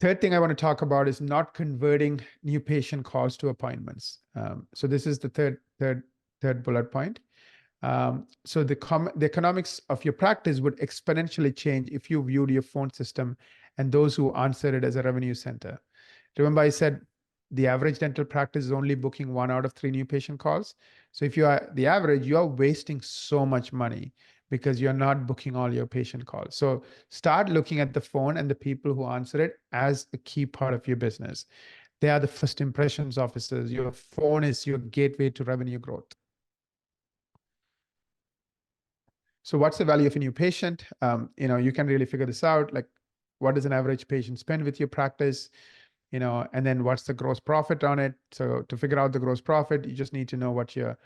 Third thing I want to talk about is not converting new patient calls to appointments. So this is the third bullet point. So the economics of your practice would exponentially change if you viewed your phone system and those who answer it as a revenue center. Remember, I said the average dental practice is only booking 1 out of 3 new patient calls. So if you are the average, you are wasting so much money because you're not booking all your patient calls. So start looking at the phone and the people who answer it as a key part of your business. They are the first impressions officers. Your phone is your gateway to revenue growth. So what's the value of a new patient? You can really figure this out. Like, what does an average patient spend with your practice? And then what's the gross profit on it? So to figure out the gross profit, you just need to know what your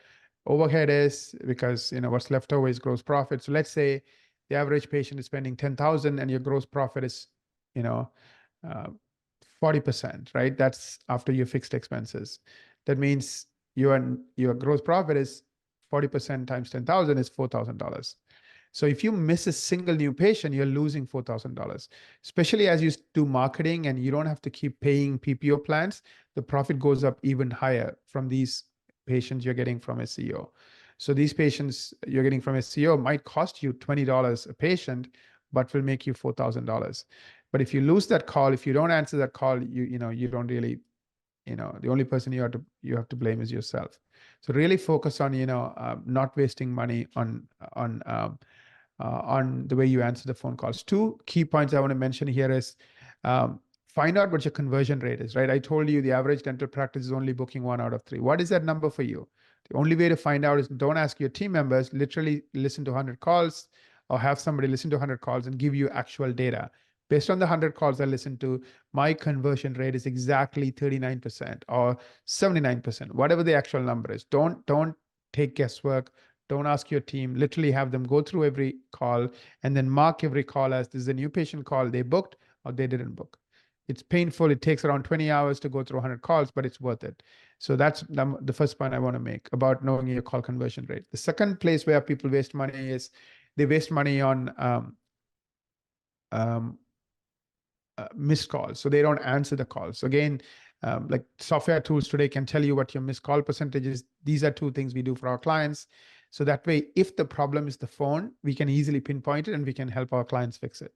overhead is, because what's left over is gross profit. So let's say the average patient is spending 10,000 and your gross profit is, you know, 40%, right? That's after your fixed expenses. That means your gross profit is 40% times 10,000 is $4,000. So if you miss a single new patient, you're losing $4,000, especially as you do marketing and you don't have to keep paying PPO plans. The profit goes up even higher from these patients you're getting from SEO. So these patients you're getting from SEO might cost you $20 a patient, but will make you $4,000. But if you lose that call, if you don't answer that call, you don't really, the only person you have to blame is yourself. So really focus on not wasting money on the way you answer the phone calls. 2 key points I want to mention here is find out what your conversion rate is, right? I told you the average dental practice is only booking 1 out of 3. What is that number for you? The only way to find out is don't ask your team members, literally listen to 100 calls or have somebody listen to 100 calls and give you actual data. Based on the 100 calls I listened to, my conversion rate is exactly 39% or 79%, whatever the actual number is. Don't take guesswork. Don't ask your team. Literally have them go through every call and then mark every call as this is a new patient call they booked or they didn't book. It's painful. It takes around 20 hours to go through 100 calls, but it's worth it. So that's the first point I want to make about knowing your call conversion rate. The second place where people waste money is they waste money on missed calls. So they don't answer the calls. So again, like software tools today can tell you what your missed call percentage is. These are 2 things we do for our clients. So that way, if the problem is the phone, we can easily pinpoint it and we can help our clients fix it.